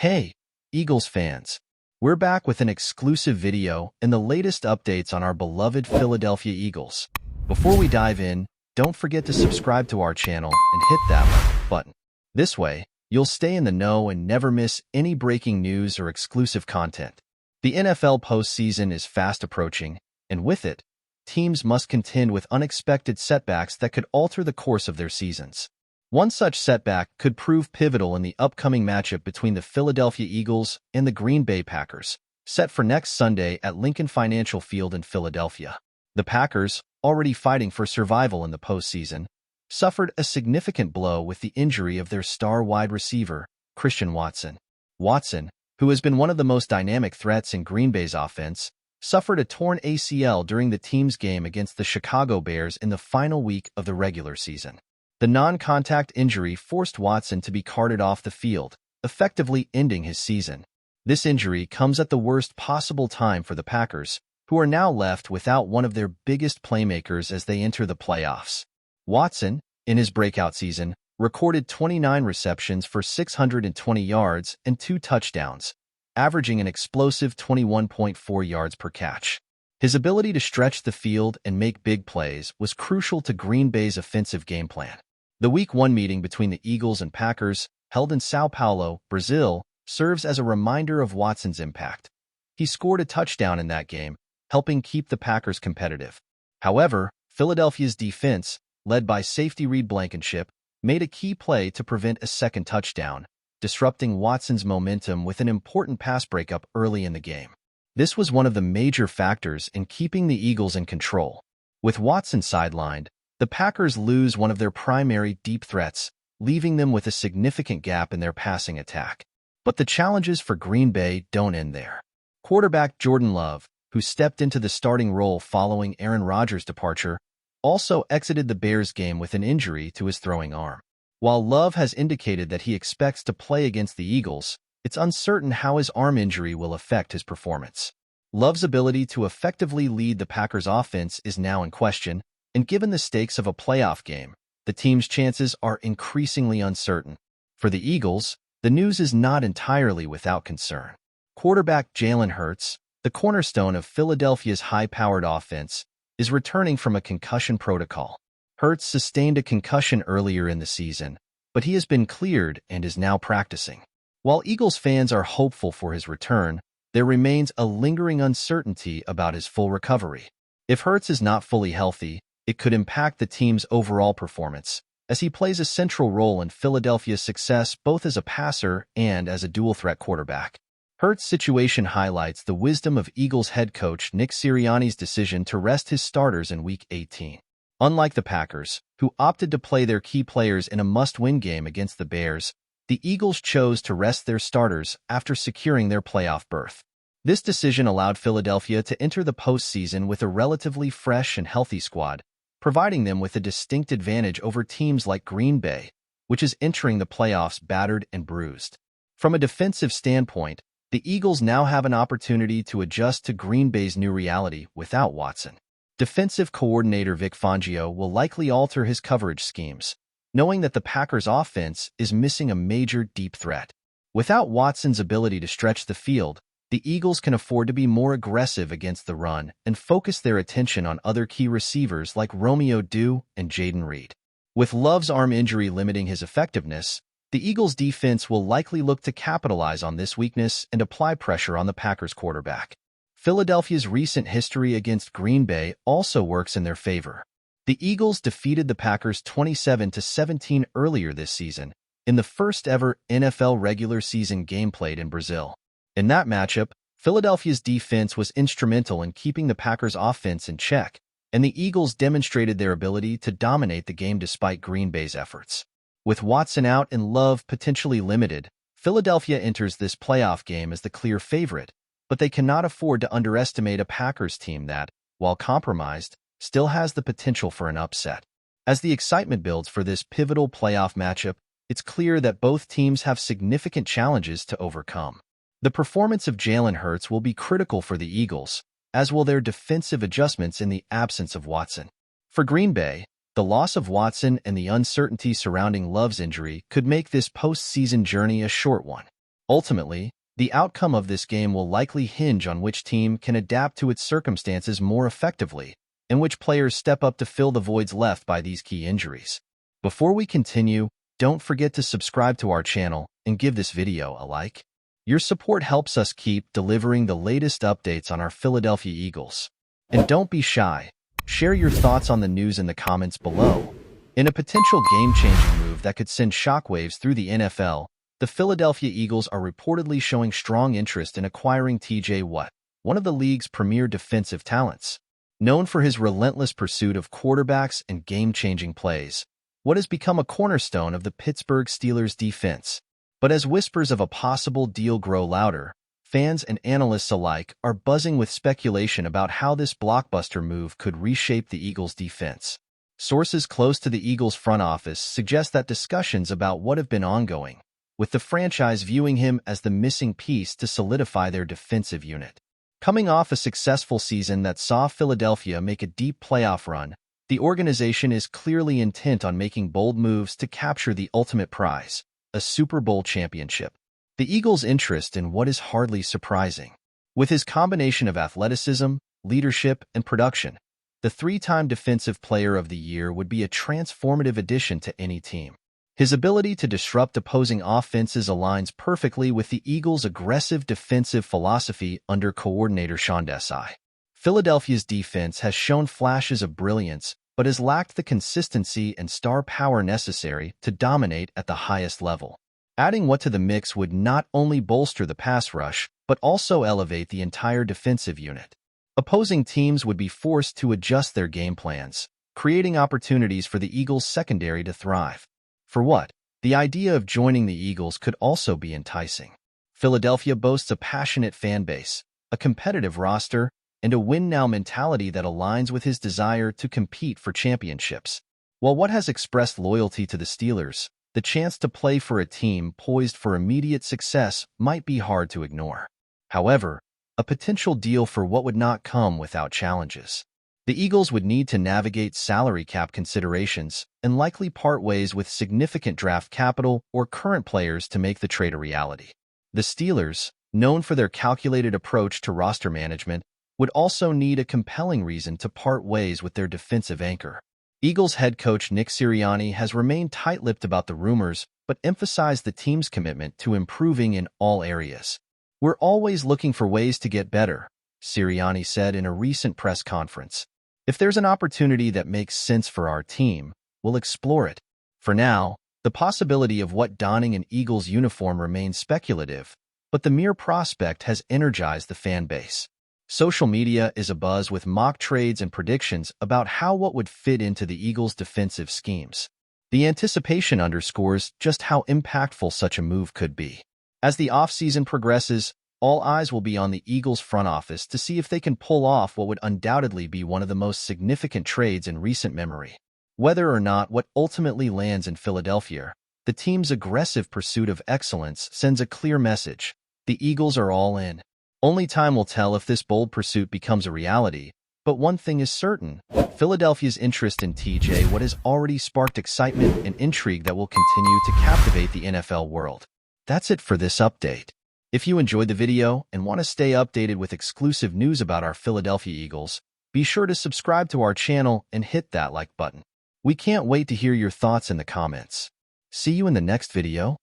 Hey, Eagles fans! We're back with an exclusive video and the latest updates on our beloved Philadelphia Eagles. Before we dive in, don't forget to subscribe to our channel and hit that like button. This way, you'll stay in the know and never miss any breaking news or exclusive content. The NFL postseason is fast approaching, and with it, teams must contend with unexpected setbacks that could alter the course of their seasons. One such setback could prove pivotal in the upcoming matchup between the Philadelphia Eagles and the Green Bay Packers, set for next Sunday at Lincoln Financial Field in Philadelphia. The Packers, already fighting for survival in the postseason, suffered a significant blow with the injury of their star wide receiver, Christian Watson. Watson, who has been one of the most dynamic threats in Green Bay's offense, suffered a torn ACL during the team's game against the Chicago Bears in the final week of the regular season. The non-contact injury forced Watson to be carted off the field, effectively ending his season. This injury comes at the worst possible time for the Packers, who are now left without one of their biggest playmakers as they enter the playoffs. Watson, in his breakout season, recorded 29 receptions for 620 yards and 2 touchdowns, averaging an explosive 21.4 yards per catch. His ability to stretch the field and make big plays was crucial to Green Bay's offensive game plan. The Week 1 meeting between the Eagles and Packers, held in São Paulo, Brazil, serves as a reminder of Watson's impact. He scored a touchdown in that game, helping keep the Packers competitive. However, Philadelphia's defense, led by safety Reed Blankenship, made a key play to prevent a second touchdown, disrupting Watson's momentum with an important pass breakup early in the game. This was one of the major factors in keeping the Eagles in control. With Watson sidelined, the Packers lose one of their primary deep threats, leaving them with a significant gap in their passing attack. But the challenges for Green Bay don't end there. Quarterback Jordan Love, who stepped into the starting role following Aaron Rodgers' departure, also exited the Bears game with an injury to his throwing arm. While Love has indicated that he expects to play against the Eagles, it's uncertain how his arm injury will affect his performance. Love's ability to effectively lead the Packers' offense is now in question, and given the stakes of a playoff game, the team's chances are increasingly uncertain. For the Eagles, the news is not entirely without concern. Quarterback Jalen Hurts, the cornerstone of Philadelphia's high-powered offense, is returning from a concussion protocol. Hurts sustained a concussion earlier in the season, but he has been cleared and is now practicing. While Eagles fans are hopeful for his return, there remains a lingering uncertainty about his full recovery. If Hurts is not fully healthy, it could impact the team's overall performance, as he plays a central role in Philadelphia's success both as a passer and as a dual-threat quarterback. Hurts' situation highlights the wisdom of Eagles head coach Nick Sirianni's decision to rest his starters in Week 18. Unlike the Packers, who opted to play their key players in a must-win game against the Bears, the Eagles chose to rest their starters after securing their playoff berth. This decision allowed Philadelphia to enter the postseason with a relatively fresh and healthy squad, providing them with a distinct advantage over teams like Green Bay, which is entering the playoffs battered and bruised. From a defensive standpoint, the Eagles now have an opportunity to adjust to Green Bay's new reality without Watson. Defensive coordinator Vic Fangio will likely alter his coverage schemes, knowing that the Packers' offense is missing a major deep threat. Without Watson's ability to stretch the field, the Eagles can afford to be more aggressive against the run and focus their attention on other key receivers like Romeo Doubs and Jayden Reed. With Love's arm injury limiting his effectiveness, the Eagles' defense will likely look to capitalize on this weakness and apply pressure on the Packers' quarterback. Philadelphia's recent history against Green Bay also works in their favor. The Eagles defeated the Packers 27-17 earlier this season, in the first-ever NFL regular season game played in Brazil. In that matchup, Philadelphia's defense was instrumental in keeping the Packers' offense in check, and the Eagles demonstrated their ability to dominate the game despite Green Bay's efforts. With Watson out and Love potentially limited, Philadelphia enters this playoff game as the clear favorite, but they cannot afford to underestimate a Packers team that, while compromised, still has the potential for an upset. As the excitement builds for this pivotal playoff matchup, it's clear that both teams have significant challenges to overcome. The performance of Jalen Hurts will be critical for the Eagles, as will their defensive adjustments in the absence of Watson. For Green Bay, the loss of Watson and the uncertainty surrounding Love's injury could make this postseason journey a short one. Ultimately, the outcome of this game will likely hinge on which team can adapt to its circumstances more effectively, and which players step up to fill the voids left by these key injuries. Before we continue, don't forget to subscribe to our channel and give this video a like. Your support helps us keep delivering the latest updates on our Philadelphia Eagles. And don't be shy. Share your thoughts on the news in the comments below. In a potential game-changing move that could send shockwaves through the NFL, the Philadelphia Eagles are reportedly showing strong interest in acquiring T.J. Watt, one of the league's premier defensive talents. Known for his relentless pursuit of quarterbacks and game-changing plays, Watt has become a cornerstone of the Pittsburgh Steelers' defense. But as whispers of a possible deal grow louder, fans and analysts alike are buzzing with speculation about how this blockbuster move could reshape the Eagles' defense. Sources close to the Eagles' front office suggest that discussions about Watt have been ongoing, with the franchise viewing him as the missing piece to solidify their defensive unit. Coming off a successful season that saw Philadelphia make a deep playoff run, the organization is clearly intent on making bold moves to capture the ultimate prize, a Super Bowl championship. The Eagles' interest in Watt is hardly surprising. With his combination of athleticism, leadership, and production, the three-time Defensive Player of the Year would be a transformative addition to any team. His ability to disrupt opposing offenses aligns perfectly with the Eagles' aggressive defensive philosophy under coordinator Sean Desai. Philadelphia's defense has shown flashes of brilliance, but has lacked the consistency and star power necessary to dominate at the highest level. Adding Watt to the mix would not only bolster the pass rush, but also elevate the entire defensive unit. Opposing teams would be forced to adjust their game plans, creating opportunities for the Eagles' secondary to thrive. For Watt, the idea of joining the Eagles could also be enticing. Philadelphia boasts a passionate fan base, a competitive roster, and a win-now mentality that aligns with his desire to compete for championships. While Watt has expressed loyalty to the Steelers, the chance to play for a team poised for immediate success might be hard to ignore. However, a potential deal for Watt would not come without challenges. The Eagles would need to navigate salary cap considerations and likely part ways with significant draft capital or current players to make the trade a reality. The Steelers, known for their calculated approach to roster management, would also need a compelling reason to part ways with their defensive anchor. Eagles head coach Nick Sirianni has remained tight-lipped about the rumors, but emphasized the team's commitment to improving in all areas. "We're always looking for ways to get better," Sirianni said in a recent press conference. "If there's an opportunity that makes sense for our team, we'll explore it." For now, the possibility of Watt donning an Eagles uniform remains speculative, but the mere prospect has energized the fan base. Social media is abuzz with mock trades and predictions about how Watt would fit into the Eagles' defensive schemes. The anticipation underscores just how impactful such a move could be. As the offseason progresses, all eyes will be on the Eagles' front office to see if they can pull off what would undoubtedly be one of the most significant trades in recent memory. Whether or not Watt ultimately lands in Philadelphia, the team's aggressive pursuit of excellence sends a clear message: the Eagles are all in. Only time will tell if this bold pursuit becomes a reality, but one thing is certain: Philadelphia's interest in T.J. Watt has already sparked excitement and intrigue that will continue to captivate the NFL world. That's it for this update. If you enjoyed the video and want to stay updated with exclusive news about our Philadelphia Eagles, be sure to subscribe to our channel and hit that like button. We can't wait to hear your thoughts in the comments. See you in the next video.